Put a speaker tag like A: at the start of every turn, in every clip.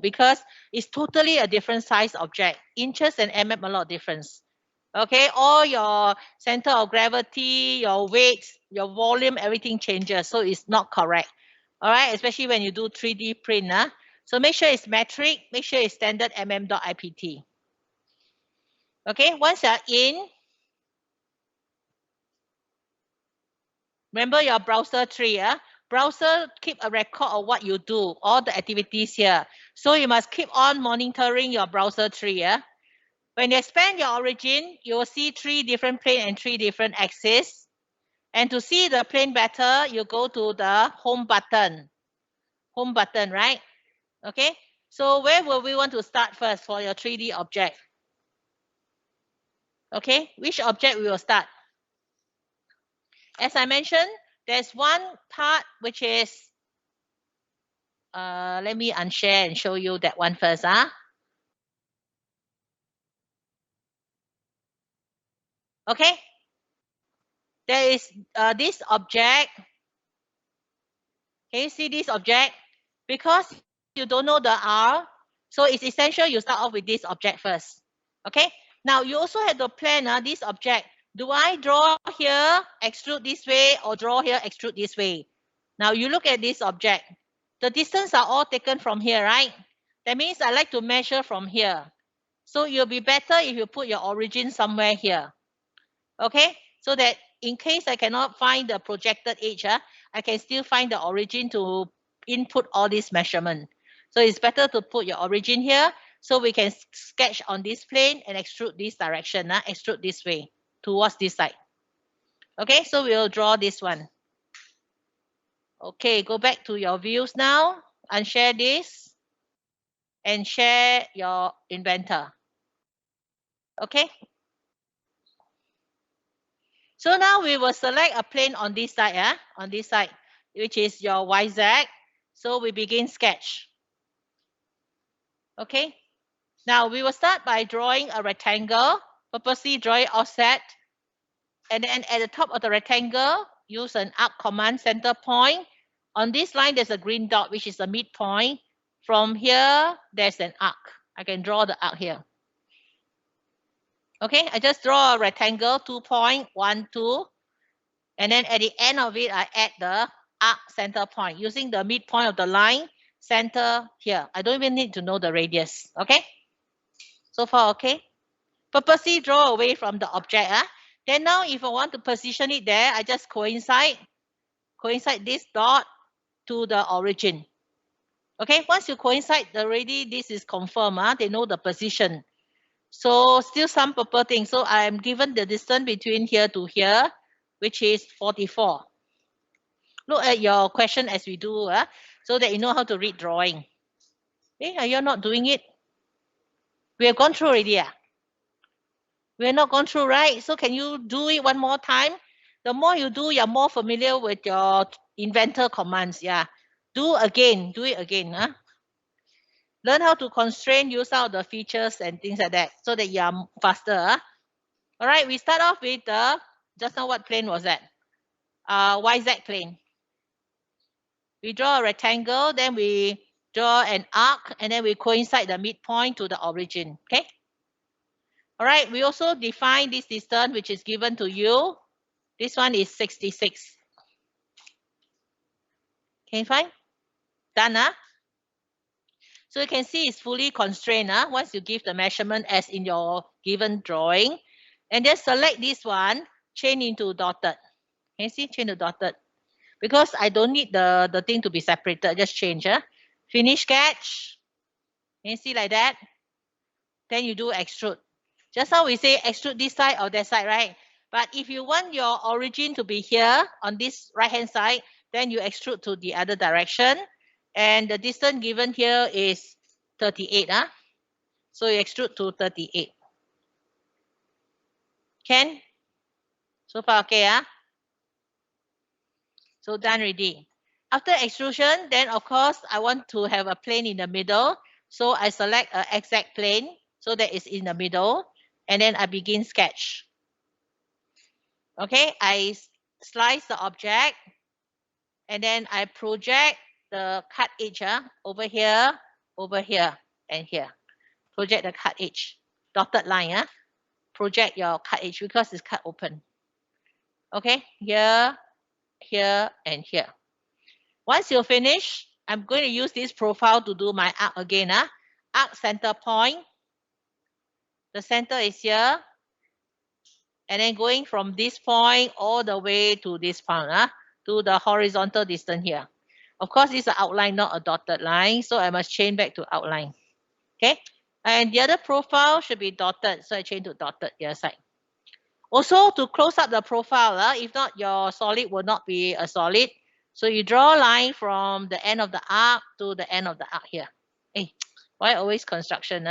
A: because it's totally a different size object. Inches and mm a lot difference. Okay, all your center of gravity, your weight, your volume, everything changes. So it's not correct. All right, especially when you do 3D print. So make sure it's metric, make sure it's standard mm.ipt. Okay, once you're in, remember your browser tree. Browser keep a record of what you do, all the activities here. So you must keep on monitoring your browser tree. When you expand your origin, you will see 3 different planes and 3 different axes. And to see the plane better, you go to the home button. Home button, right? Okay. So where will we want to start first for your 3D object? Okay. Which object we will start? As I mentioned, there's one part which is, let me unshare and show you that one first. Okay. There is this object. Can you see this object? Because you don't know the R, so it's essential you start off with this object first. Okay. Now you also have to plan this object. Do I draw here, extrude this way, or draw here, extrude this way? Now you look at this object. The distance are all taken from here, right? That means I like to measure from here. So it'll be better if you put your origin somewhere here. Okay, so that in case I cannot find the projected edge, I can still find the origin to input all this measurement. So it's better to put your origin here so we can sketch on this plane and extrude this direction, extrude this way towards this side. Okay, so we'll draw this one. Okay, go back to your views now, unshare this, and share your inventor. Okay. So now we will select a plane on this side, on this side, which is your YZ. So we begin sketch. Okay. Now we will start by drawing a rectangle, purposely draw it offset. And then at the top of the rectangle, use an arc command, center point. On this line, there's a green dot, which is the midpoint. From here, there's an arc. I can draw the arc here. Okay, I just draw a rectangle, 2 point, 1, 2. And then at the end of it, I add the arc center point using the midpoint of the line, center here. I don't even need to know the radius. Okay, so far okay. Purposely draw away from the object. Then now if I want to position it there, I just coincide this dot to the origin. Okay, once you coincide already, this is confirmed. They know the position. So still some purple thing. So I'm given the distance between here to here, which is 44. Look at your question as we do, so that you know how to read drawing. Okay, are you not doing it? We have gone through already. We have not gone through, right? So can you do it one more time? The more you do, you're more familiar with your inventor commands. Yeah. Do it again. Learn how to constrain, use out the features and things like that so that you're faster. All right, we start off with the, just now what plane was that? YZ plane. We draw a rectangle, then we draw an arc, and then we coincide the midpoint to the origin. Okay. All right, we also define this distance, which is given to you. This one is 66. Can you find? Done, So you can see it's fully constrained once you give the measurement as in your given drawing. And then select this one, chain into dotted. Can you see? Chain to dotted. Because I don't need the thing to be separated, just change. Finish sketch. Can you see like that? Then you do extrude. Just now we say extrude this side or that side, right? But if you want your origin to be here on this right-hand side, then you extrude to the other direction. And the distance given here is 38. So you extrude to 38. Can? So far okay, So done already. After extrusion, then of course, I want to have a plane in the middle. So I select an exact plane so that it's in the middle. And then I begin sketch. Okay, I slice the object. And then I project the cut edge over here over here and here. Project the cut edge, dotted line. Project your cut edge because it's cut open. Okay, here, here, and here. Once you finish, I'm going to use this profile to do my arc again. Arc center point. The center is here. And then going from this point all the way to this point, to the horizontal distance here. Of course, this is an outline, not a dotted line. So I must change back to outline. Okay. And the other profile should be dotted. So I change to dotted the other side. Also, to close up the profile, if not, your solid will not be a solid. So you draw a line from the end of the arc to the end of the arc here. Hey, why always construction?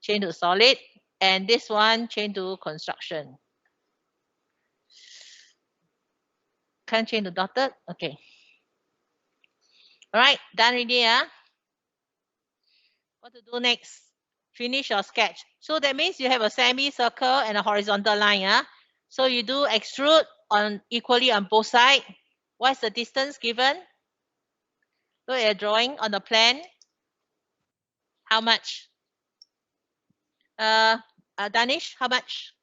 A: Change to solid. And this one, change to construction. Can't change to dotted. Okay. All right, done already. What to do next? Finish your sketch. So that means you have a semicircle and a horizontal line. So you do extrude on equally on both sides. What's the distance given? Look at your drawing on the plan. How much? Danish, how much?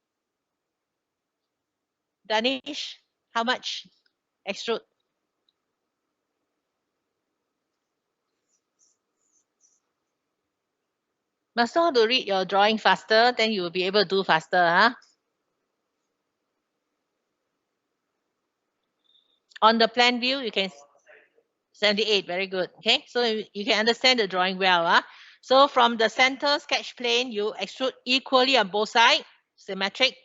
A: Danish, how much? Extrude. Must know how to read your drawing faster, then you will be able to do faster. On the plan view, you can 78, very good. Okay, so you can understand the drawing well. So from the center sketch plane, you extrude equally on both sides, symmetric.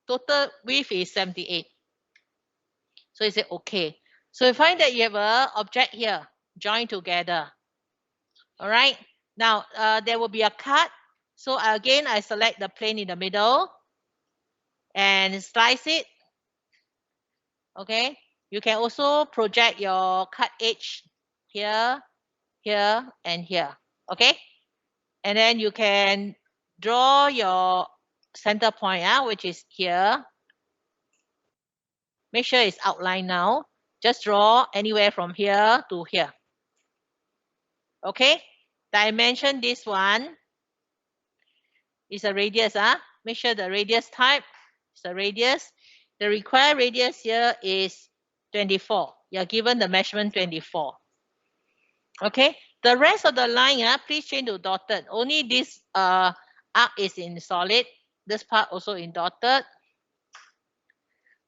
A: Total width is 78. So you say, okay. So you find that you have an object here, joined together. All right. Now, there will be a cut. So again, I select the plane in the middle and slice it. Okay. You can also project your cut edge here, here, and here. Okay. And then you can draw your center point, which is here. Make sure it's outlined now. Just draw anywhere from here to here. Okay. Dimension this one is a radius. Make sure the radius type is a radius. The required radius here is 24. You're given the measurement 24. Okay. The rest of the line, please change to dotted. Only this arc is in solid. This part also in dotted.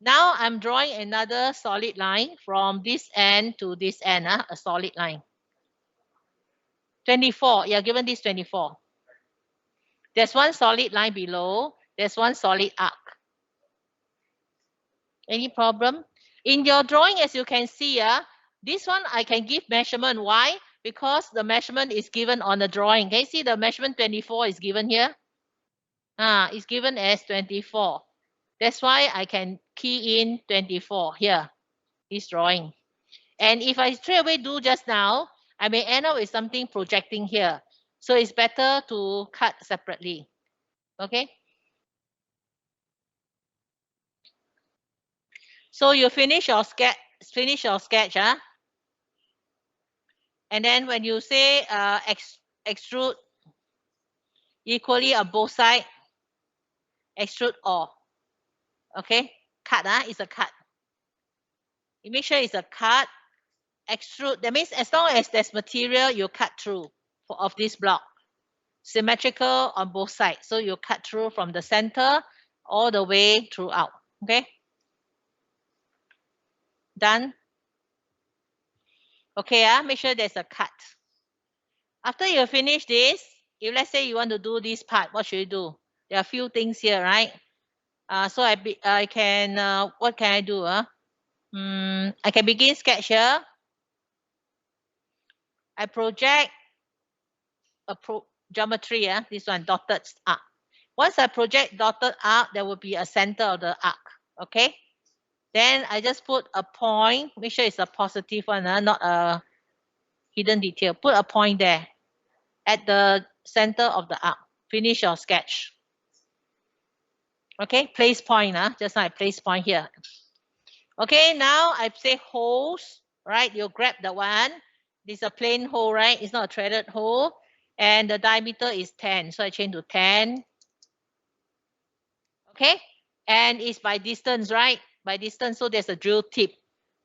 A: Now I'm drawing another solid line from this end to this end, a solid line. 24. You're given this 24. There's one solid line below. There's one solid arc. Any problem? In your drawing, as you can see, this one I can give measurement. Why? Because the measurement is given on the drawing. Can you see the measurement 24 is given here? It's given as 24. That's why I can key in 24 here, this drawing. And if I straight away do just now, I may end up with something projecting here. So it's better to cut separately. Okay? So you finish your sketch, and then when you say extrude equally on both sides, extrude all. Okay? Cut, it's a cut. You make sure it's a cut. Extrude, that means as long as there's material, you cut through of this block. Symmetrical on both sides. So you cut through from the center all the way throughout. Okay? Done? Okay, make sure there's a cut. After you finish this, if let's say you want to do this part, what should you do? There are a few things here, right? So I can, what can I do? I can begin sketch here. I project a geometry, this one, dotted arc. Once I project dotted arc, there will be a center of the arc, okay? Then I just put a point, make sure it's a positive one, not a hidden detail. Put a point there at the center of the arc. Finish your sketch. Okay, place point, just like place point here. Okay, now I say holes, right? You grab the one. This is a plain hole, right? It's not a threaded hole. And the diameter is 10. So I change to 10. Okay. And it's by distance, right? By distance. So there's a drill tip.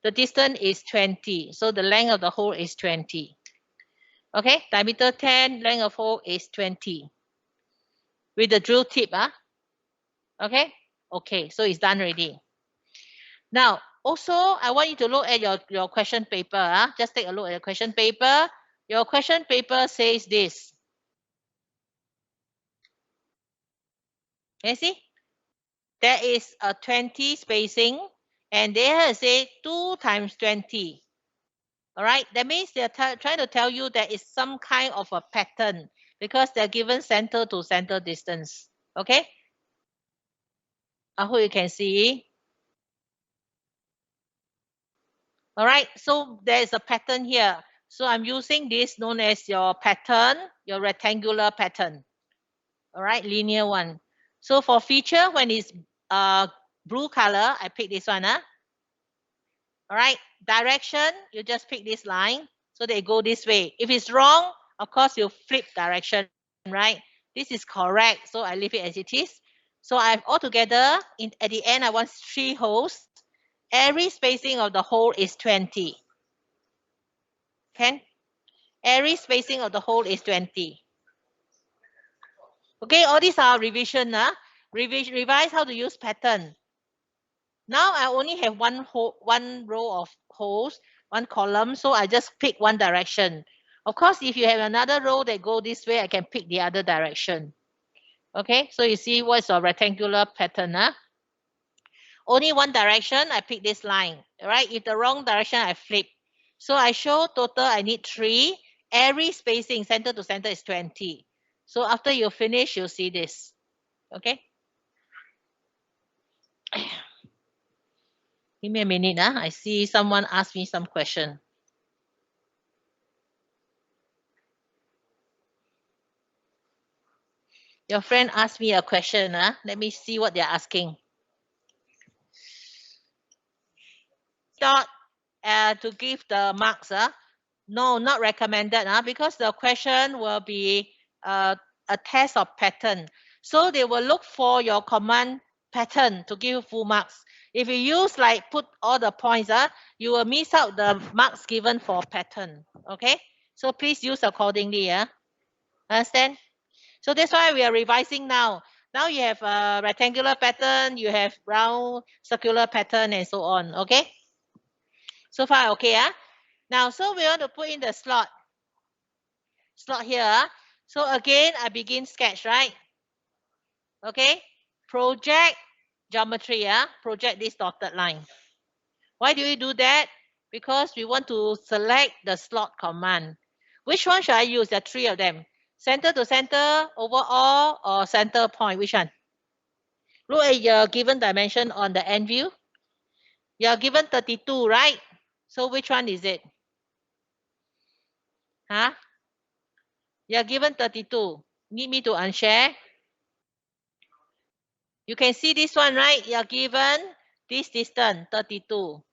A: The distance is 20. So the length of the hole is 20. Okay. Diameter 10, length of hole is 20. With the drill tip, okay. Okay. So it's done already. Now, also, I want you to look at your question paper. Just take a look at the question paper. Your question paper says this. Can you see? There is a 20 spacing, and they have say 2 times 20. All right, that means they're trying to tell you there is some kind of a pattern because they're given center to center distance. Okay, I hope you can see. All right, so there is a pattern here. So I'm using this known as your pattern, your rectangular pattern. All right, linear one. So for feature, when it's blue color, I pick this one. All right, direction, you just pick this line so they go this way. If it's wrong, of course, you flip direction, right? This is correct, so I leave it as it is. So I've altogether, at the end, I want 3 holes. Every spacing of the hole is 20. Okay? Every spacing of the hole is 20. Okay, all these are revision. Revise how to use pattern. Now I only have one row of holes, one column, so I just pick one direction. Of course, if you have another row that go this way, I can pick the other direction. Okay, so you see what's a rectangular pattern. Only one direction, I pick this line. Right? If the wrong direction, I flip. So I show total, I need 3. Every spacing, center to center, is 20. So after you finish, you'll see this. Okay. Give me a minute. I see someone ask me some question. Your friend asked me a question. Let me see what they're asking. Thought to give the marks. No, not recommended. Because the question will be a test of pattern. So they will look for your command pattern to give full marks. If you use like put all the points, you will miss out the marks given for pattern. Okay? So please use accordingly. Understand? So that's why we are revising now. Now you have a rectangular pattern, you have round, circular pattern, and so on. Okay? So far, okay. Now, so we want to put in the slot. Slot here. So again, I begin sketch, right? Okay? Project geometry. Project this dotted line. Why do we do that? Because we want to select the slot command. Which one should I use? There are 3 of them. Center to center, overall, or center point. Which one? Look at your given dimension on the end view. You are given 32, right? So which one is it? You are given 32. Need me to unshare? You can see this one, right? You are given this distance, 32.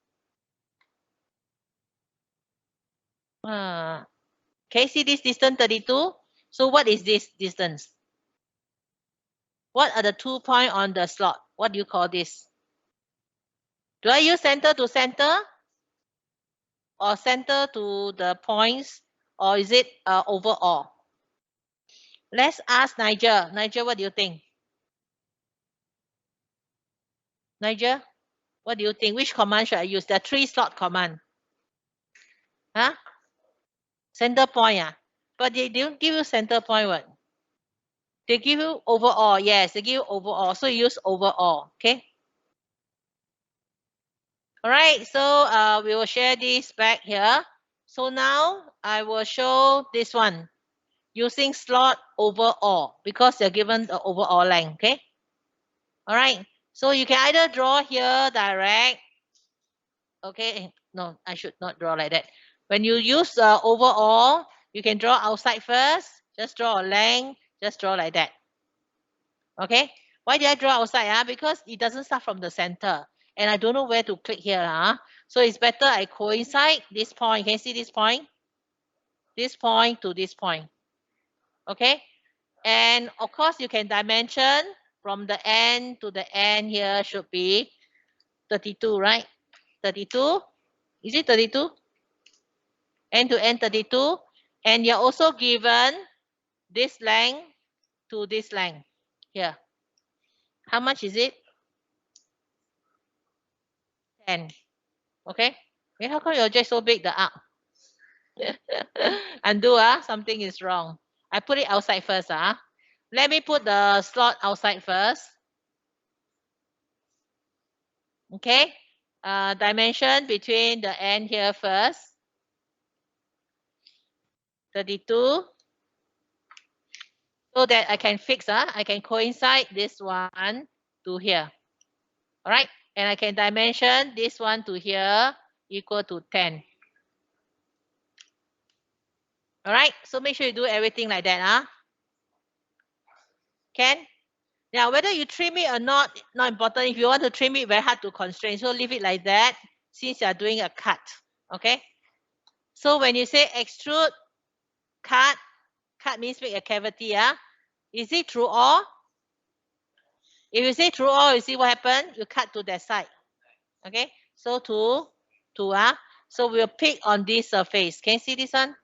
A: Can you see this distance, 32? So what is this distance? What are the 2 points on the slot? What do you call this? Do I use center to center? Or center to the points? Or is it overall? Let's ask Nigel. Nigel, what do you think? Nigel, what do you think? Which command should I use? The 3 slot command. Center point. But they don't give you center point what? They give you overall. Yes, they give you overall. So you use overall. Okay. All right. So we will share this back here. So now I will show this one using slot overall because they're given the overall length. Okay. All right. So you can either draw here direct. Okay. No, I should not draw like that. When you use overall, you can draw outside first. Just draw a length. Just draw like that. Okay. Why did I draw outside? Because it doesn't start from the center. And I don't know where to click here. So it's better I coincide this point. Can you see this point? This point to this point. Okay. And of course, you can dimension from the end to the end here should be 32, right? 32. Is it 32? End to end 32. And you're also given this length to this length here. How much is it? 10. Okay. Hey, how come your jet so big, the arc? Undo, something is wrong. I put it outside first. Let me put the slot outside first. Okay. Dimension between the end here first. 32. So that I can fix, I can coincide this one to here. All right. And I can dimension this one to here equal to 10. All right. So make sure you do everything like that. Can? Now, whether you trim it or not important. If you want to trim it, very hard to constrain. So leave it like that since you are doing a cut. Okay. So when you say extrude, cut means make a cavity. Is it true all? If you say true all, you see what happened? You cut to that side. Okay. So to so we'll pick on this surface. Can you see this one?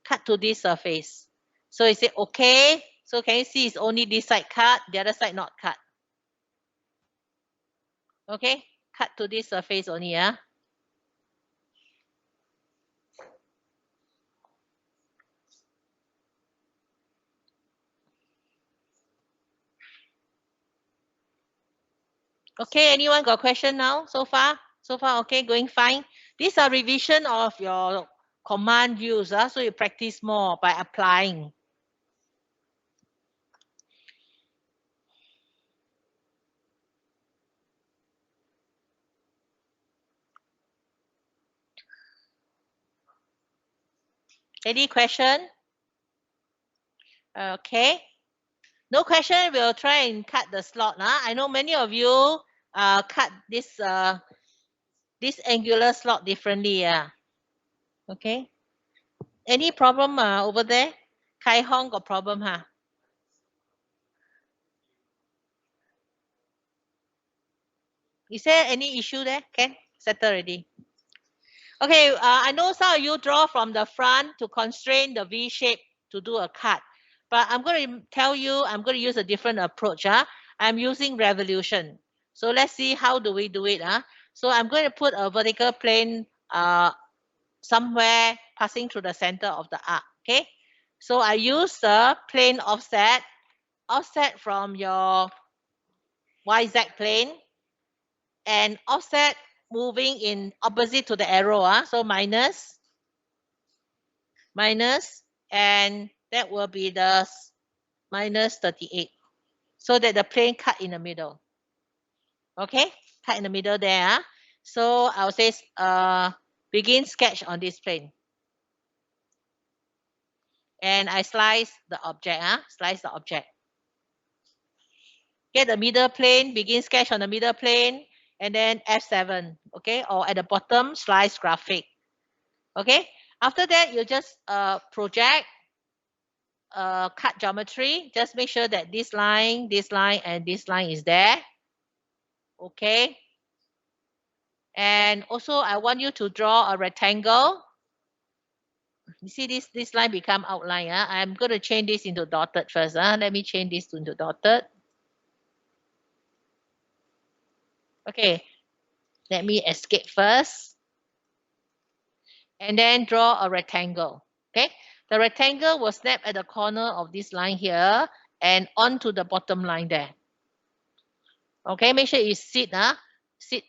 A: Cut to this surface. So you say okay. So can you see it's only this side cut, the other side not cut. Okay, cut to this surface only. Okay, anyone got question now so far? So far, okay, going fine. These are revision of your command use, so you practice more by applying. Any question? Okay. No question, we'll try and cut the slot. I know many of you cut this angular slot differently. Okay. Any problem over there? Kai Hong got problem, Is there any issue there? Can settle already. Okay, I know some of you draw from the front to constrain the V shape to do a cut. But I'm going to tell you, I'm going to use a different approach. I'm using revolution. So let's see how do we do it. So I'm going to put a vertical plane somewhere passing through the center of the arc. Okay. So I use the plane offset from your YZ plane, and offset moving in opposite to the arrow. So minus, and that will be the minus 38. So that the plane cut in the middle. Okay, cut in the middle there. So I'll say begin sketch on this plane. And I slice the object. Slice the object. Get the middle plane, begin sketch on the middle plane, and then F7. Okay, or at the bottom, slice graphic. Okay, after that, you just project cut geometry. Just make sure that this line, and this line is there. Okay. And also, I want you to draw a rectangle. You see this line become outline. I'm going to change this into dotted first. Let me change this into dotted. Okay. Let me escape first. And then draw a rectangle. Okay. The rectangle will snap at the corner of this line here and onto the bottom line there. Okay, make sure you sit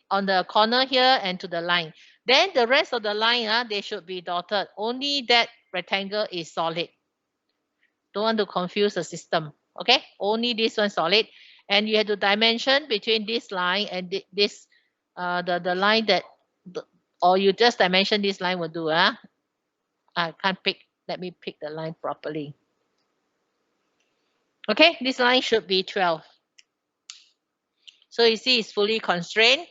A: on the corner here and to the line. Then the rest of the line, they should be dotted. Only that rectangle is solid. Don't want to confuse the system. Okay, only this one solid. And you have to dimension between this line and this, the line that, or you just dimension this line will do. I can't pick. Let me pick the line properly. Okay, this line should be 12. So you see it's fully constrained.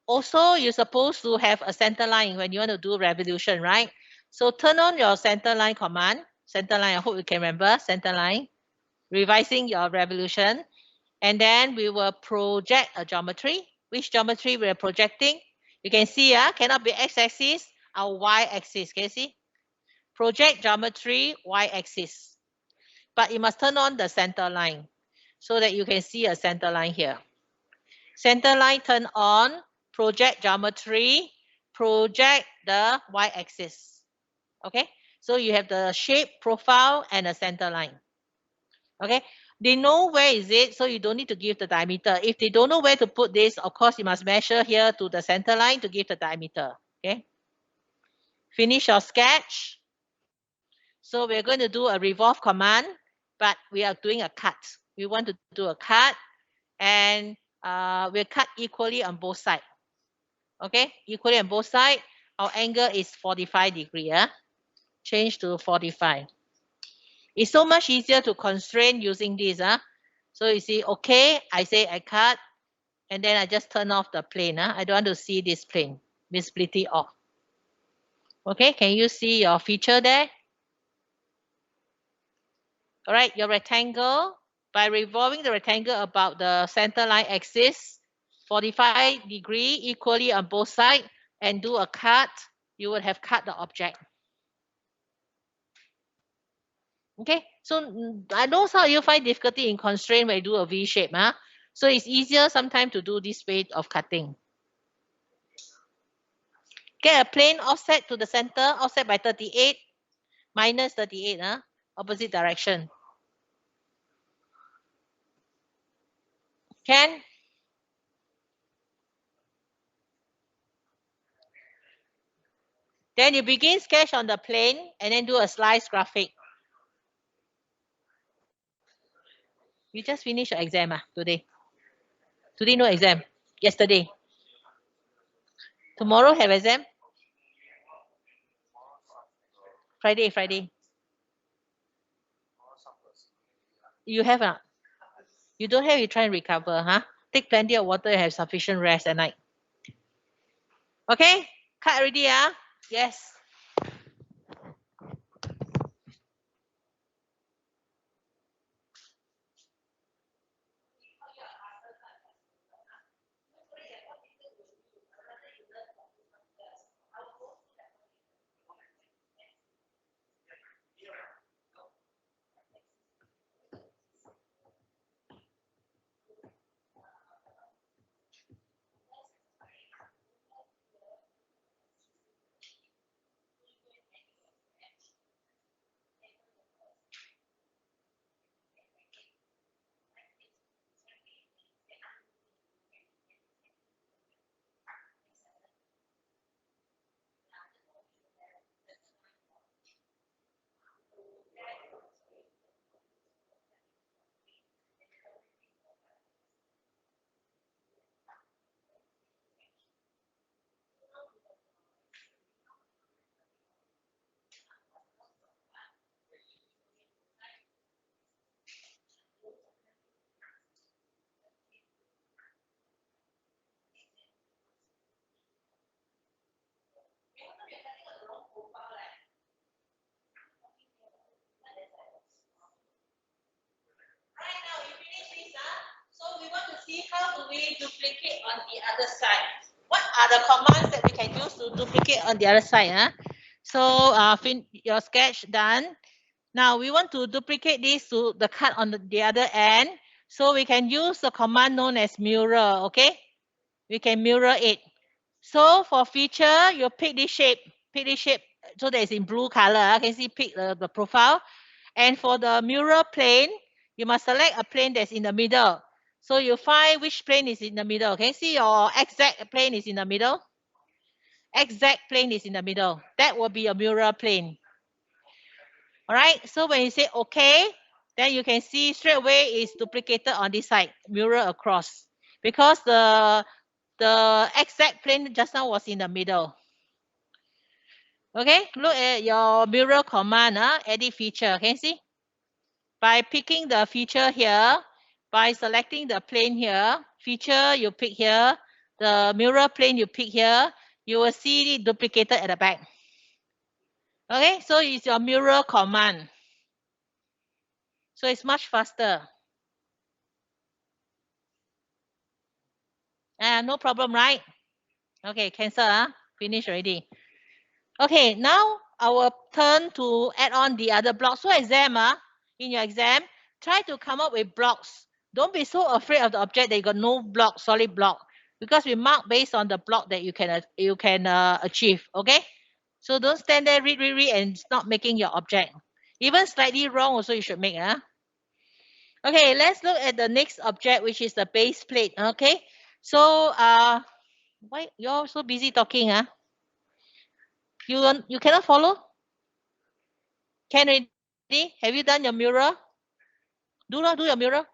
A: Also, you're supposed to have a center line when you want to do revolution, right? So turn on your center line command. Center line, I hope you can remember, center line. Revising your revolution. And then we will project a geometry. Which geometry we are projecting? You can see, cannot be x-axis, our y-axis. Can you see? Project geometry, y-axis. But you must turn on the center line so that you can see a center line here. Center line turn on, project geometry, project the y-axis. Okay, so you have the shape, profile, and a center line. Okay, they know where is it, so you don't need to give the diameter. If they don't know where to put this, of course, you must measure here to the center line to give the diameter. Okay, finish your sketch. So we're going to do a revolve command, but we are doing a cut. We want to do a cut, and we'll cut equally on both sides. Okay, equally on both sides. Our angle is 45 degrees. Change to 45. It's so much easier to constrain using this. So you see, okay, I say I cut, and then I just turn off the plane. I don't want to see this plane. Visibility off. Okay, can you see your feature there? All right, your rectangle, by revolving the rectangle about the center line axis, 45 degree equally on both sides, and do a cut, you would have cut the object. Okay, so I know how you find difficulty in constraint when you do a V shape. So it's easier sometimes to do this way of cutting. Get a plane offset to the center, offset by 38, minus 38, opposite direction. Can? Then you begin sketch on the plane and then do a slice graphic. You just finished your exam today. Today no exam. Yesterday. Tomorrow have exam? Friday. You have You don't have, you try and recover, Take plenty of water and have sufficient rest at night. Okay? Cut already, Yes. So we want to see how do we duplicate on the other side. What are the commands that we can use to duplicate on the other side? So your sketch done. Now we want to duplicate this to the cut on the other end. So we can use the command known as mirror, okay? We can mirror it. So for feature, you pick this shape so that it's in blue color. Can you see pick the profile? And for the mirror plane, you must select a plane that's in the middle. So you find which plane is in the middle. Can you see your exact plane is in the middle? Exact plane is in the middle. That will be a mirror plane. All right. So when you say okay, then you can see straight away it's duplicated on this side, mirror across. Because the exact plane just now was in the middle. Okay, look at your mirror command, edit feature. Can you see? By picking the feature here, by selecting the plane here, feature you pick here, the mirror plane you pick here, you will see it duplicated at the back. Okay, so it's your mirror command. So it's much faster. No problem, right? Okay, cancel. Finish already. Okay, now our turn to add on the other blocks. So exam, in your exam, try to come up with blocks. Don't be so afraid of the object that you got no block, solid block, because we mark based on the block that you can achieve. Okay, so don't stand there, read, and not making your object. Even slightly wrong, also you should make. Okay, let's look at the next object, which is the base plate. Okay, so why you're so busy talking? You cannot follow? Can already? Have you done your mural? Do your mural.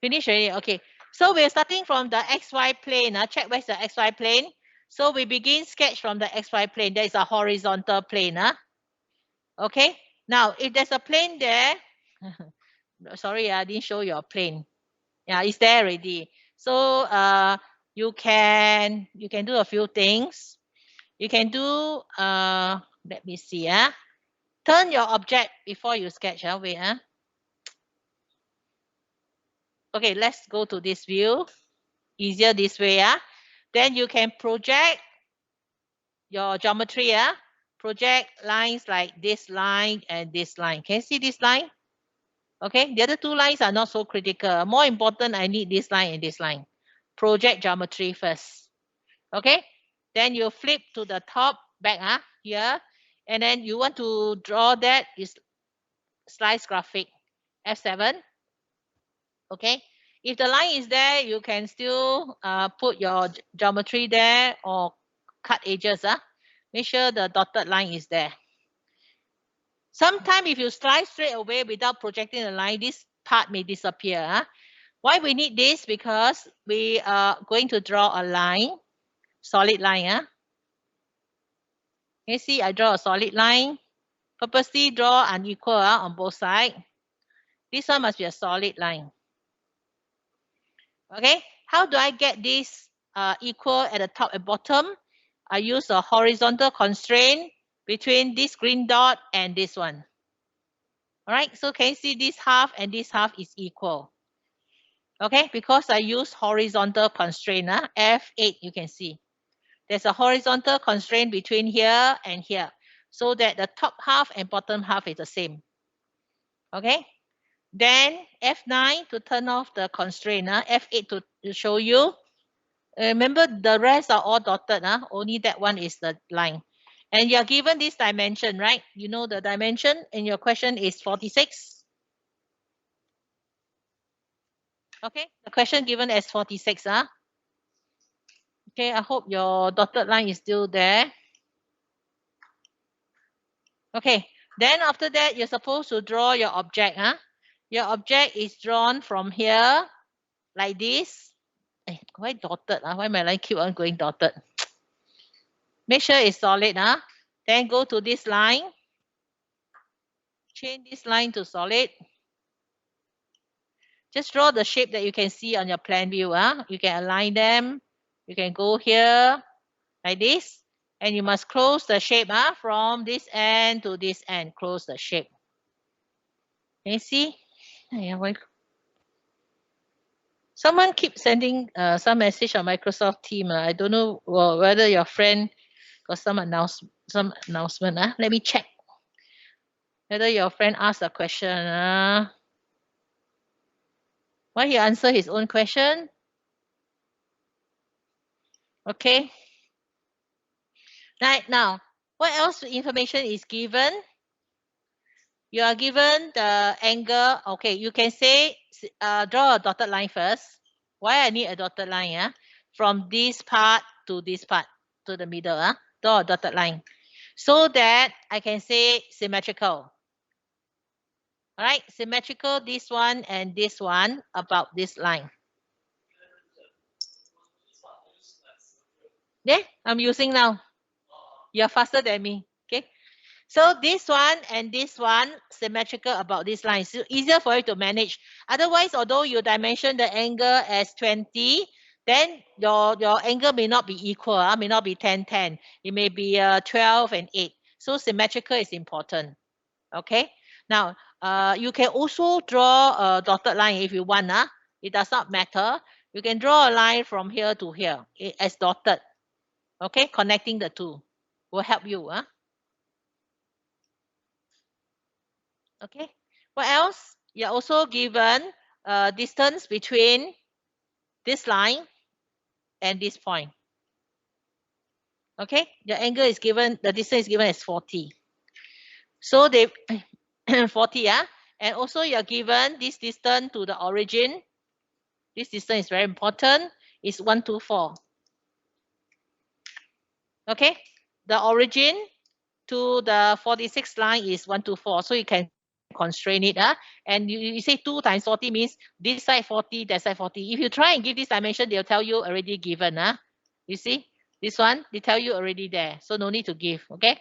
A: Finish already. Okay. So we're starting from the XY plane. Check where's the XY plane. So we begin sketch from the XY plane. There is a horizontal plane. Okay. Now, if there's a plane there, sorry, I didn't show your plane. Yeah, it's there already. So you can do a few things. You can do let me see. Turn your object before you sketch. Wait. Okay, let's go to this view. Easier this way. Then you can project your geometry. Project lines like this line and this line. Can you see this line? Okay, the other two lines are not so critical. More important, I need this line and this line. Project geometry first. Okay, then you flip to the top back here, and then you want to draw that is slice graphic F7. Okay, if the line is there, you can still put your geometry there or cut edges. Make sure the dotted line is there. Sometimes if you slice straight away without projecting the line, this part may disappear. Why we need this? Because we are going to draw a line, solid line. You see, I draw a solid line. Purposely draw unequal on both sides. This one must be a solid line. Okay, how do I get this equal at the top and bottom? I use a horizontal constraint between this green dot and this one. All right, so can you see this half and this half is equal? Okay, because I use horizontal constraint, F8, you can see. There's a horizontal constraint between here and here, so that the top half and bottom half is the same. Okay, then F9 to turn off the constraint, F8 to show you. Remember, the rest are all dotted. Only that one is the line. And you're given this dimension, right? You know the dimension, and your question is 46. Okay, the question given as 46. Okay, I hope your dotted line is still there. Okay, then after that, you're supposed to draw your object. Your object is drawn from here, like this. Why dotted? Why my line keep on going dotted? Make sure it's solid. Then go to this line. Change this line to solid. Just draw the shape that you can see on your plan view. You can align them. You can go here like this. And you must close the shape from this end to this end. Close the shape. Can you see? Someone keeps sending some message on Microsoft Teams. I don't know whether your friend got some announcement. Let me check whether your friend asked a question. Why he answer his own question? Okay. Right now, what else information is given? You are given the angle. Okay, you can say draw a dotted line first. Why I need a dotted line? From this part to this part to the middle. Draw a dotted line so that I can say symmetrical. All right, symmetrical, this one and this one about this line. Yeah, I'm using now. You're faster than me. Okay. So this one and this one symmetrical about this line. So easier for you to manage. Otherwise, although you dimension the angle as 20, then your angle may not be equal. May not be 10, 10. It may be 12 and 8. So symmetrical is important. Okay. Now, You can also draw a dotted line if you want. It does not matter. You can draw a line from here to here as dotted. Okay, connecting the two will help you. Okay. What else? You're also given a distance between this line and this point. Okay, the angle is given, the distance is given as 40. So they 40, and also you're given this distance to the origin. This distance is very important. It's 124. Okay, the origin to the 46 line is 124. So you can constrain it. And you say 2 times 40 means this side 40, that side 40. If you try and give this dimension, they'll tell you already given. You see, this one, they tell you already there. So no need to give. Okay.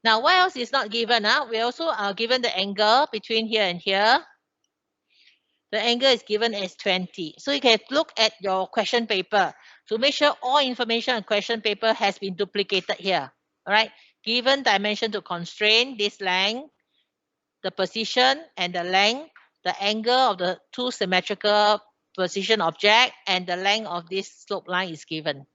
A: Now, what else is not given? We also are given the angle between here and here. The angle is given as 20. So you can look at your question paper to make sure all information on question paper has been duplicated here. All right. Given dimension to constrain this length, the position and the length, the angle of the two symmetrical position object, and the length of this slope line is given.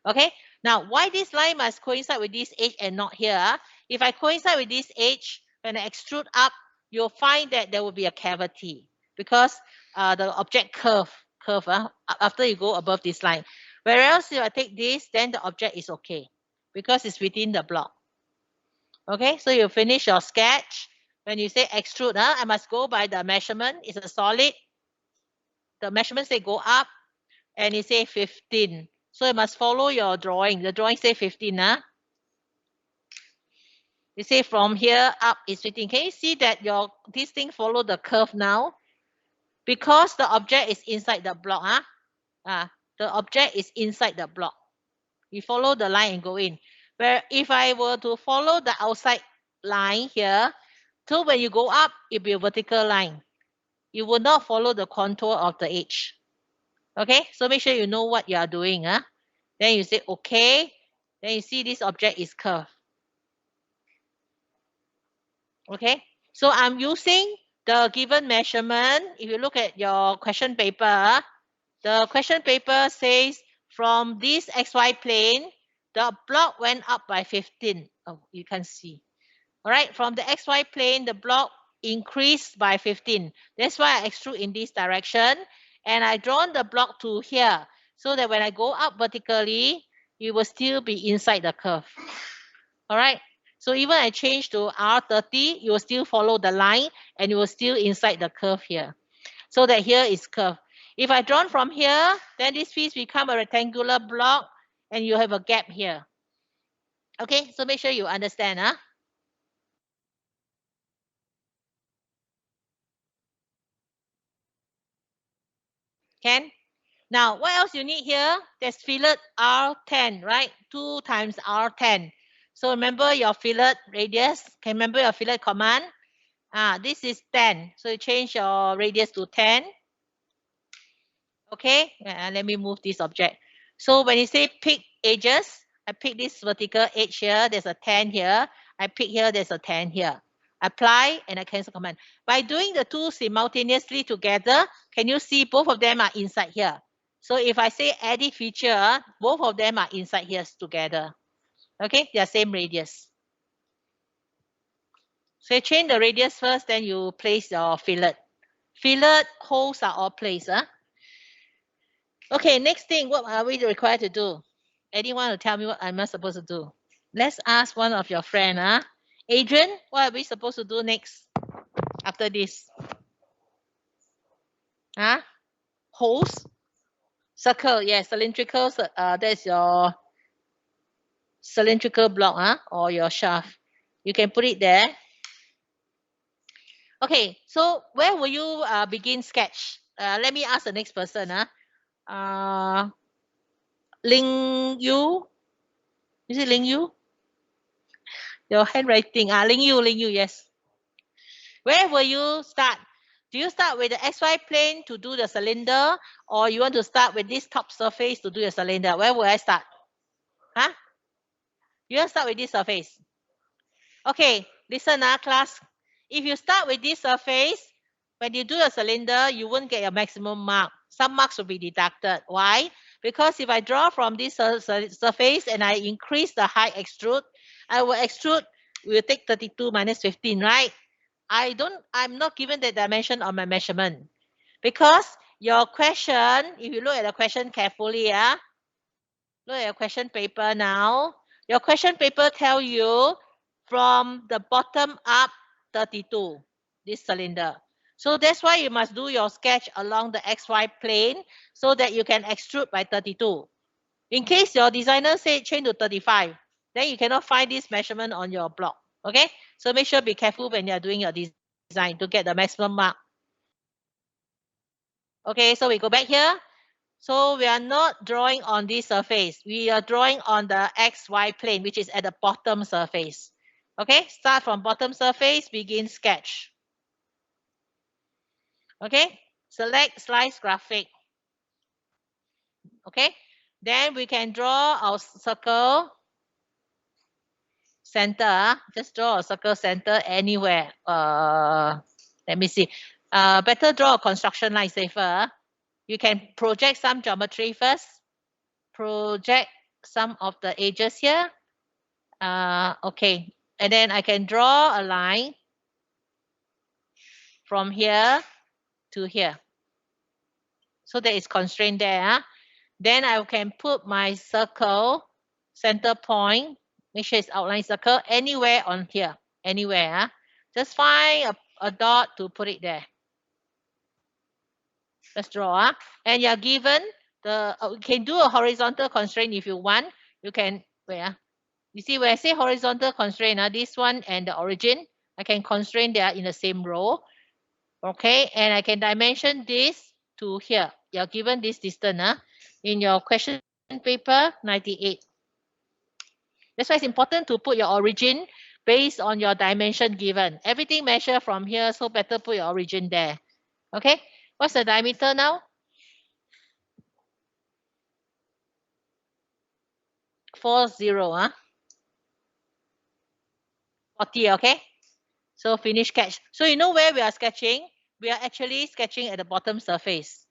A: Okay. Now, why this line must coincide with this edge and not here? If I coincide with this edge, when I extrude up, you'll find that there will be a cavity because the object curve after you go above this line. Whereas if I take this, then the object is okay because it's within the block. Okay, so you finish your sketch. When you say extrude, I must go by the measurement. It's a solid. The measurement say go up, and it say 15. So you must follow your drawing. The drawing say 15. You say from here up is 15. Can you see that this thing follow the curve now? Because the object is inside the block. The object is inside the block. You follow the line and go in. Where if I were to follow the outside line here, so when you go up, it'll be a vertical line. You will not follow the contour of the edge. Okay, so make sure you know what you are doing. Then you say okay. Then you see this object is curved. Okay, so I'm using the given measurement. If you look at your question paper, the question paper says from this XY plane, the block went up by 15. Oh, you can see. All right, from the XY plane, the block increased by 15. That's why I extrude in this direction. And I drawn the block to here so that when I go up vertically, it will still be inside the curve. All right. So even I change to R30, you will still follow the line and you will still inside the curve here. So that here is curved. If I drawn from here, then this piece become a rectangular block and you have a gap here. Okay, so make sure you understand. Can? Now, what else you need here? There's fillet R10, right? 2 times R10. So remember your fillet radius. Can you remember your fillet command? This is 10. So you change your radius to 10. Okay, let me move this object. So when you say pick edges, I pick this vertical edge here. There's a 10 here. I pick here. There's a 10 here. Apply and I cancel command. By doing the two simultaneously together, can you see both of them are inside here? So if I say edit feature, both of them are inside here together. Okay, they are same radius. So you change the radius first, then you place your fillet. Fillet holes are all placed. Okay, next thing, what are we required to do? Anyone will tell me what I'm not supposed to do? Let's ask one of your friends. Adrian, what are we supposed to do next after this? Holes? Circle, yes, cylindrical, that's your cylindrical block, or your shaft. You can put it there. Okay, so where will you begin sketch? Let me ask the next person. Ling Yu? Is it Ling Yu? Your handwriting. Ling Yu, yes. Where will you start? Do you start with the XY plane to do the cylinder, or you want to start with this top surface to do your cylinder? Where will I start? You want to start with this surface? Okay, listen, class. If you start with this surface, when you do a cylinder, you won't get your maximum mark. Some marks will be deducted. Why? Because if I draw from this surface and I increase the height extrude, I will extrude, will take 32 minus 15, right? I'm not given the dimension on my measurement. Because your question, if you look at the question carefully, look at your question paper now. Your question paper tell you from the bottom up 32, this cylinder. So that's why you must do your sketch along the XY plane so that you can extrude by 32. In case your designer say change to 35, then you cannot find this measurement on your block. Okay? So make sure be careful when you're doing your design to get the maximum mark. Okay, so we go back here. So we are not drawing on this surface. We are drawing on the XY plane, which is at the bottom surface. Okay, start from bottom surface, begin sketch. Okay, select slice graphic. Okay, then we can draw our circle center. Just draw a circle center anywhere. Let me see. Better draw a construction line safer. You can project some geometry first. Project some of the edges here. Okay, and then I can draw a line from here to here. So that is constrained there. Then I can put my circle center point, make sure it's outline circle anywhere on here, anywhere. Just find a dot to put it there. Let's draw. And you're given the, you can do a horizontal constraint if you want. You can, where? You see where I say horizontal constraint, this one and the origin, I can constrain they are in the same row. Okay, and I can dimension this to here. You're given this distance in your question paper 98. That's why it's important to put your origin based on your dimension given. Everything measure from here, so better put your origin there. Okay, what's the diameter now? 40, 40, okay? So finish sketch. So you know where we are sketching? We are actually sketching at the bottom surface.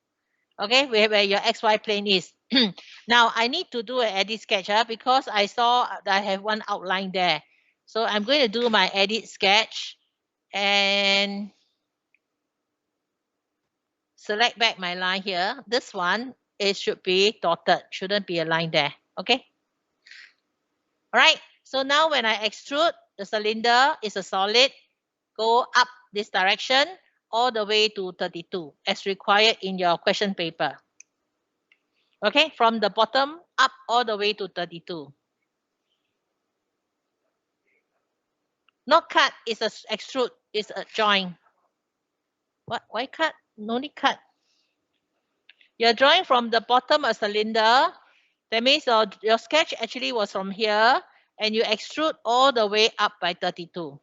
A: Okay, where your XY plane is. Now I need to do an edit sketch because I saw that I have one outline there. So I'm going to do my edit sketch and select back my line here. This one, it should be dotted, shouldn't be a line there. Okay. All right. So now when I extrude, the cylinder is a solid, go up this direction all the way to 32 as required in your question paper. Okay, from the bottom up all the way to 32. Not cut, is a extrude, is a join. What? Why cut? No need cut. You're drawing from the bottom a cylinder. That means your sketch actually was from here and you extrude all the way up by 32.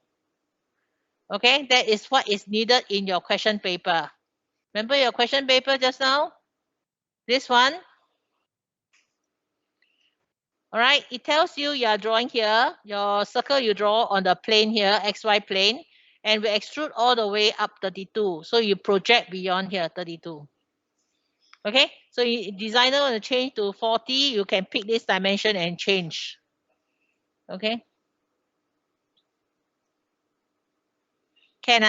A: Okay, that is what is needed in your question paper. Remember your question paper just now? This one. All right, it tells you are drawing here, your circle you draw on the plane here, XY plane, and we extrude all the way up 32. So you project beyond here, 32. Okay, so if designer want to change to 40, you can pick this dimension and change. Okay. Can,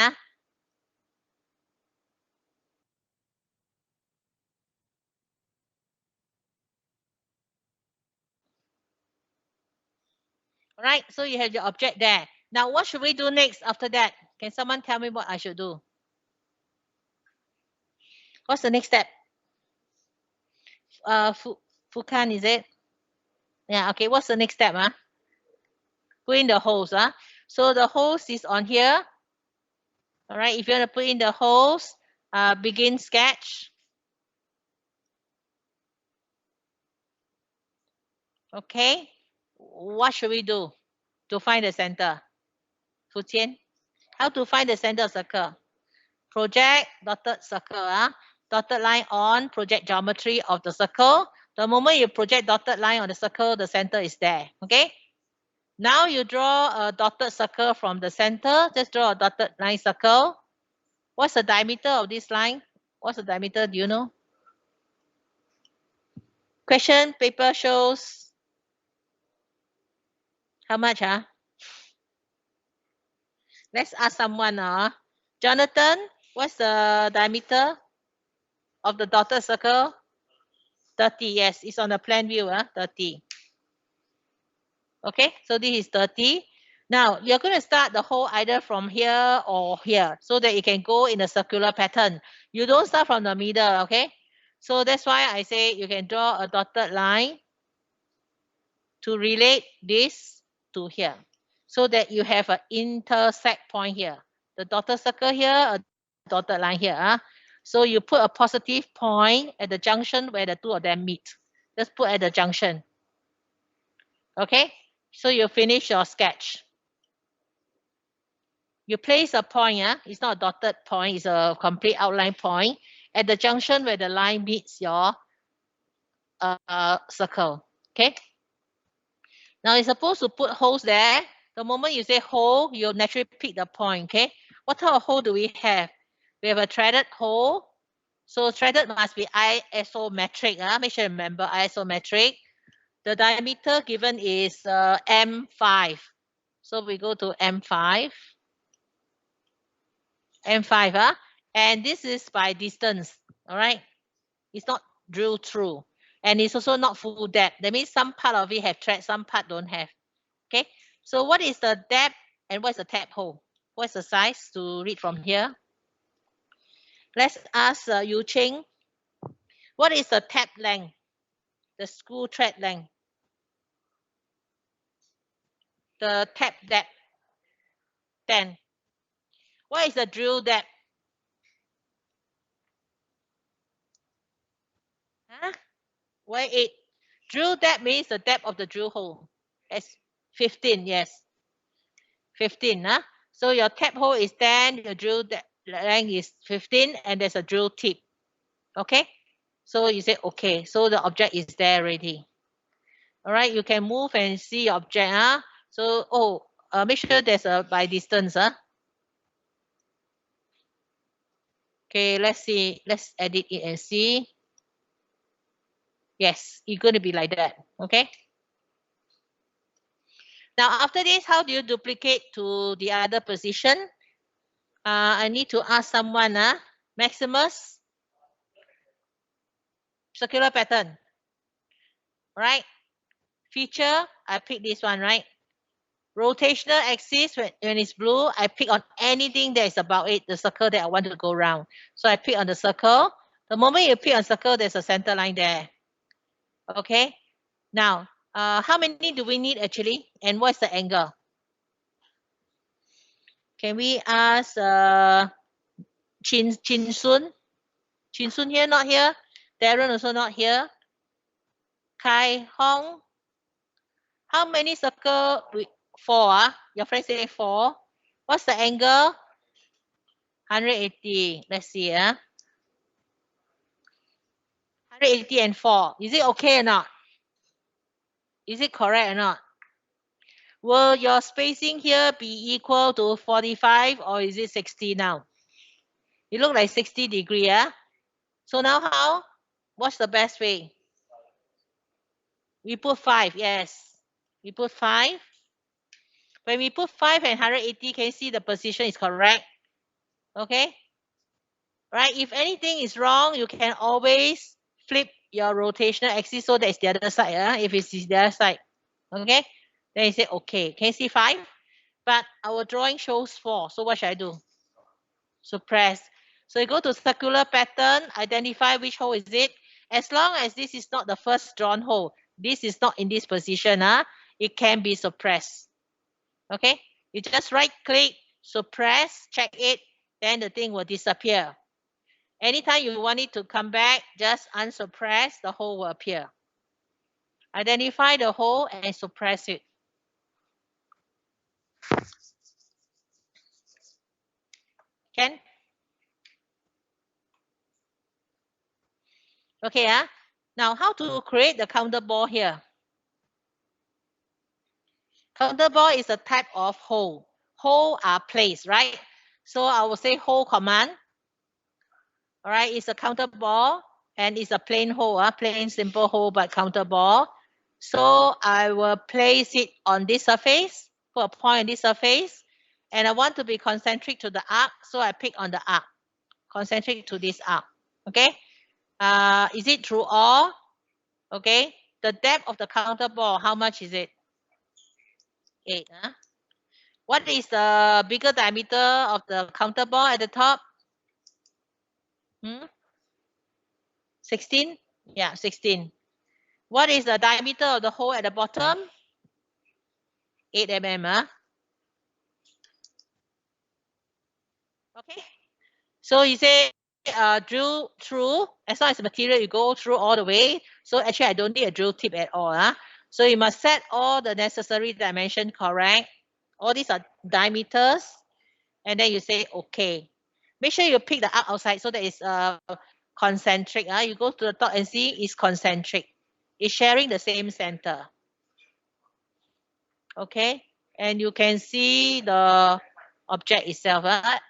A: All right, so you have your object there. Now, what should we do next after that? Can someone tell me what I should do? What's the next step? Fukan, is it? Yeah, okay, what's the next step? Put in the holes. So the hose is on here. All right, if you want to put in the holes, begin sketch. Okay, what should we do to find the center? Fu Qian, how to find the center of circle? Project dotted circle. Dotted line on, project geometry of the circle. The moment you project dotted line on the circle, the center is there. Okay, Now you draw a dotted circle from the center. Just draw a dotted line circle. What's the diameter of this line? What's the diameter? Do you know? Question paper shows how much? Let's ask someone. Jonathan, what's the diameter of the dotted circle? 30. Yes, it's on the plan view. 30. Okay, so this is 30. Now, you're going to start the hole either from here or here so that it can go in a circular pattern. You don't start from the middle, okay? So that's why I say you can draw a dotted line to relate this to here so that you have an intersect point here. The dotted circle here, a dotted line here. So you put a positive point at the junction where the two of them meet. Just put at the junction. Okay, so you finish your sketch. You place a point, it's not a dotted point, it's a complete outline point at the junction where the line meets your circle. Okay. Now you're supposed to put holes there. The moment you say hole, you'll naturally pick the point. Okay. What type of hole do we have? We have a threaded hole. So threaded must be isometric. Make sure you remember isometric. The diameter given is M5. So we go to M5. M5, and this is by distance, all right? It's not drilled through, and it's also not full depth. That means some part of it have thread, some part don't have, okay? So what is the depth and what's the tap hole? What's the size to read from here? Let's ask Yu Ching. What is the tap length? The screw thread length? The tap depth? 10. What is the drill depth? Why 8? Drill depth means the depth of the drill hole. It's 15, yes. 15. So your tap hole is 10, your drill length is 15, and there's a drill tip. Okay? So you say, okay, so the object is there already. All right, you can move and see your object. So, make sure there's a by distance. Okay, let's see. Let's edit it and see. Yes, it's going to be like that. Okay? Now, after this, how do you duplicate to the other position? I need to ask someone, Maximus, circular pattern, right? Feature, I pick this one, right? Rotational axis, when it's blue, I pick on anything that is about it, the circle that I want to go around. So I pick on the circle. The moment you pick on circle, there's a center line there. Okay? Now, how many do we need actually? And what's the angle? Can we ask Chin Sun? Chin Sun here, not here. Darren also not here. Kai Hong. How many circle? 4. Your friend say 4. What's the angle? 180. Let's see. 180 and 4. Is it okay or not? Is it correct or not? Will your spacing here be equal to 45 or is it 60 now? It looks like 60 degree. So now how? What's the best way? We put 5. Yes. We put 5. When we put 5 and 180, can you see the position is correct? Okay. Right. If anything is wrong, you can always flip your rotational axis so that's the other side. If it's the other side. Okay. Then you say, okay. Can you see 5? But our drawing shows 4. So what should I do? Suppress. So you go to circular pattern, identify which hole is it. As long as this is not the first drawn hole, this is not in this position, it can be suppressed. Okay, you just right click, suppress, check it, then the thing will disappear. Anytime you want it to come back, just unsuppress, the hole will appear. Identify the hole and suppress it. Can? Okay, now how to create the counter bore here? Counter bore is a type of hole. Hole are placed, right? So I will say hole command. All right, it's a counter bore and it's a plain hole, plain simple hole but counter bore. So I will place it on this surface, put a point on this surface, and I want to be concentric to the arc, so I pick on the arc, concentric to this arc. Okay, is it through all? Okay, the depth of the counter bore, how much is it? 8. What is the bigger diameter of the counter bore at the top? 16? Yeah, 16. What is the diameter of the hole at the bottom? 8 mm. Okay. So you say drill through, as long as the material you go through all the way. So actually I don't need a drill tip at all. So you must set all the necessary dimension correct. All these are diameters. And then you say okay. Make sure you pick the arc outside so that it's concentric. You go to the top and see it's concentric. It's sharing the same center. Okay. And you can see the object itself.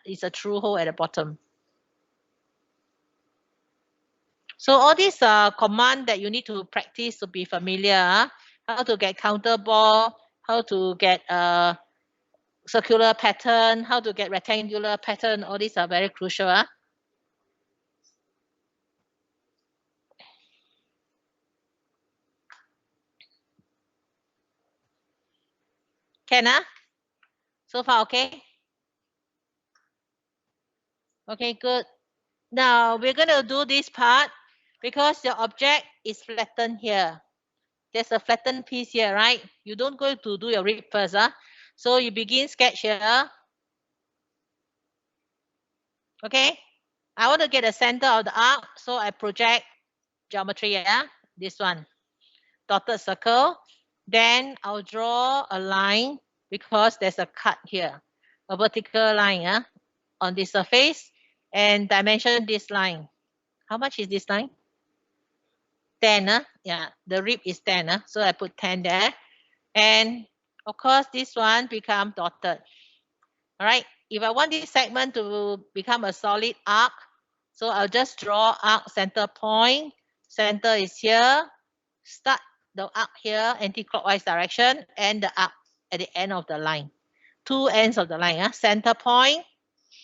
A: It's a true hole at the bottom. So all these command that you need to practice to be familiar. How to get counter bore, how to get circular pattern, how to get rectangular pattern. All these are very crucial. Can so far okay? Okay, good. Now we're going to do this part because your object is flattened here. There's a flattened piece here, right? You don't go to do your rib first. So you begin sketch here. Okay. I want to get the center of the arc. So I project geometry. This one. Dotted circle. Then I'll draw a line because there's a cut here. A vertical line on this surface. And dimension this line. How much is this line? 10. Yeah, the rib is 10. So I put 10 there. And of course, this one become dotted. All right. If I want this segment to become a solid arc, so I'll just draw arc center point. Center is here. Start the arc here, anti-clockwise direction, and the arc at the end of the line. Two ends of the line. Center point,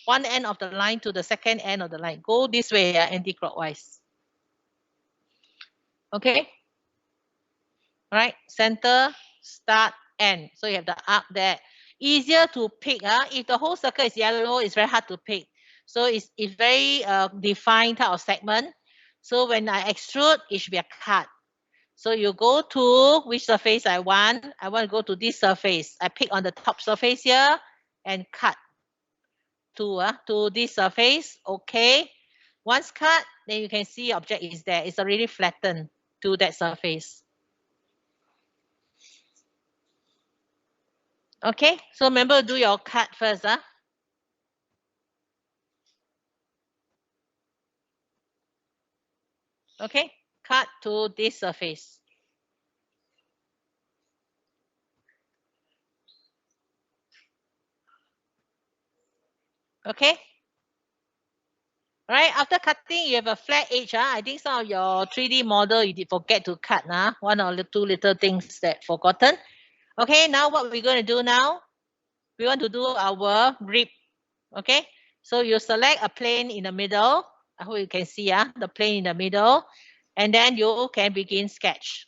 A: one end of the line to the second end of the line. Go this way, anti-clockwise. Okay. All right. Center, start, end. So you have the arc there. Easier to pick. If the whole circle is yellow, it's very hard to pick. So it's very defined type of segment. So when I extrude, it should be a cut. So you go to which surface I want. I want to go to this surface. I pick on the top surface here and cut to this surface. Okay. Once cut, then you can see object is there. It's already flattened to that surface. Okay, so remember to do your cut first. Okay, cut to this surface. Okay. All right, after cutting, you have a flat edge. I think some of your 3D model, you did forget to cut. One or two little things that forgotten. Okay, now what we're going to do now, we want to do our rib. Okay, so you select a plane in the middle. I hope you can see the plane in the middle. And then you can begin sketch.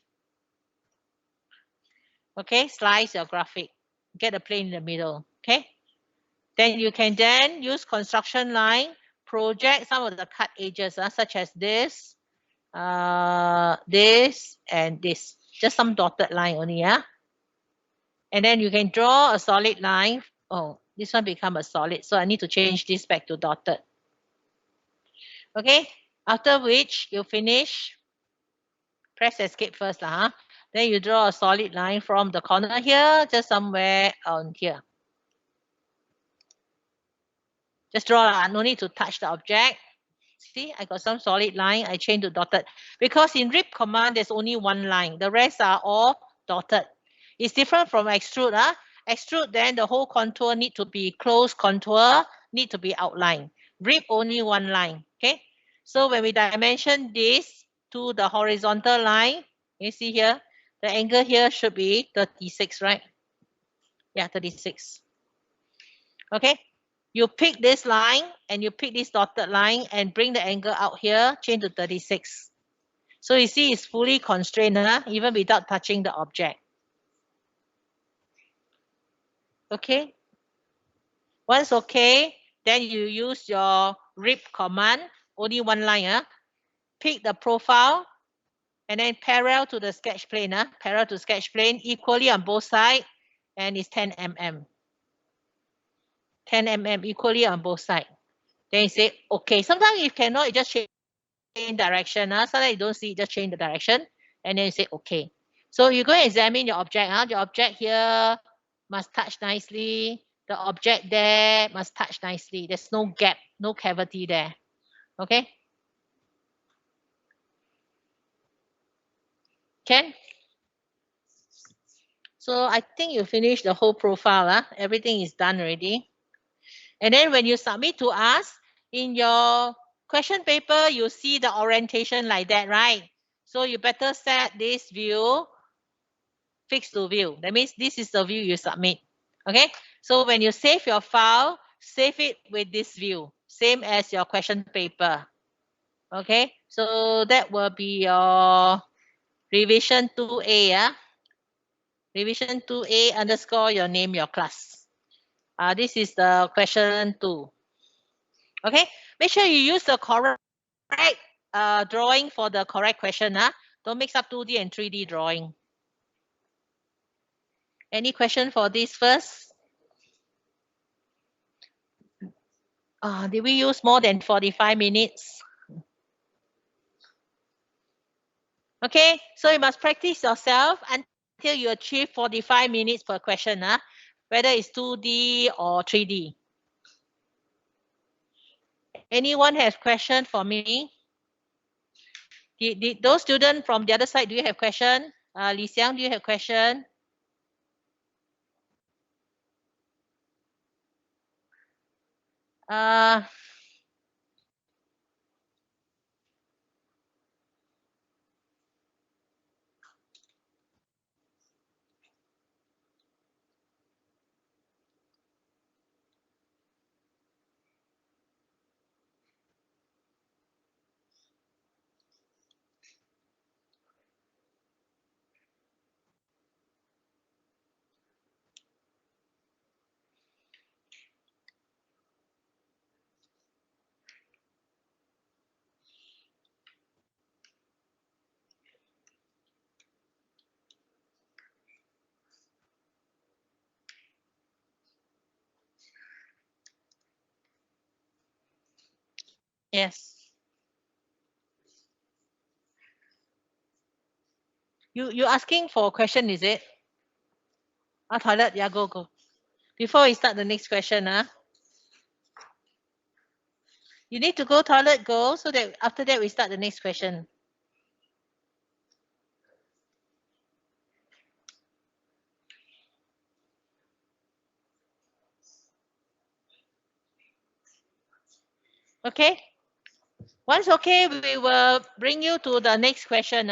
A: Okay, slice your graphic. Get a plane in the middle. Okay. Then you can then use construction line, project some of the cut edges, such as this, this, and this. Just some dotted line only. And then you can draw a solid line. Oh, this one become a solid. So I need to change this back to dotted. Okay. After which you finish. Press escape first. Then you draw a solid line from the corner here, just somewhere on here. Just draw, no need to touch the object. See, I got some solid line. I change to dotted. Because in rib command, there's only one line. The rest are all dotted. It's different from extrude. Extrude, then the whole contour need to be close contour, need to be outlined. Rip only one line. Okay. So when we dimension this to the horizontal line, you see here, the angle here should be 36, right? Yeah, 36. Okay. You pick this line and you pick this dotted line and bring the angle out here, change to 36. So you see it's fully constrained, even without touching the object. Okay. Once okay, then you use your rip command, only one line. Pick the profile and then parallel to the sketch plane. Parallel to sketch plane, equally on both sides, and it's 10 mm. 10 mm equally on both sides. Then you say, okay. Sometimes if cannot, you just change direction. Sometimes you don't see, just change the direction. And then you say, okay. So you go and examine your object. Your object here must touch nicely. The object there must touch nicely. There's no gap, no cavity there. Okay? Can? So I think you finished the whole profile. Everything is done already. And then when you submit to us, in your question paper, you see the orientation like that, right? So you better set this view fixed to view. That means this is the view you submit. Okay? So when you save your file, save it with this view, same as your question paper. Okay? So that will be your revision 2A. Revision 2A underscore your name, your class. This is the question 2. Okay? Make sure you use the correct drawing for the correct question. Don't mix up 2D and 3D drawing. Any question for this first? Did we use more than 45 minutes? Okay, so you must practice yourself until you achieve 45 minutes per question, whether it's 2D or 3D. Anyone have question for me? Did those students from the other side, do you have question? Li Xiang, do you have question? Yes. You asking for a question, is it? Toilet, yeah, go. Before we start the next question, you need to go toilet, go, so that after that we start the next question. Okay. Once okay, we will bring you to the next question.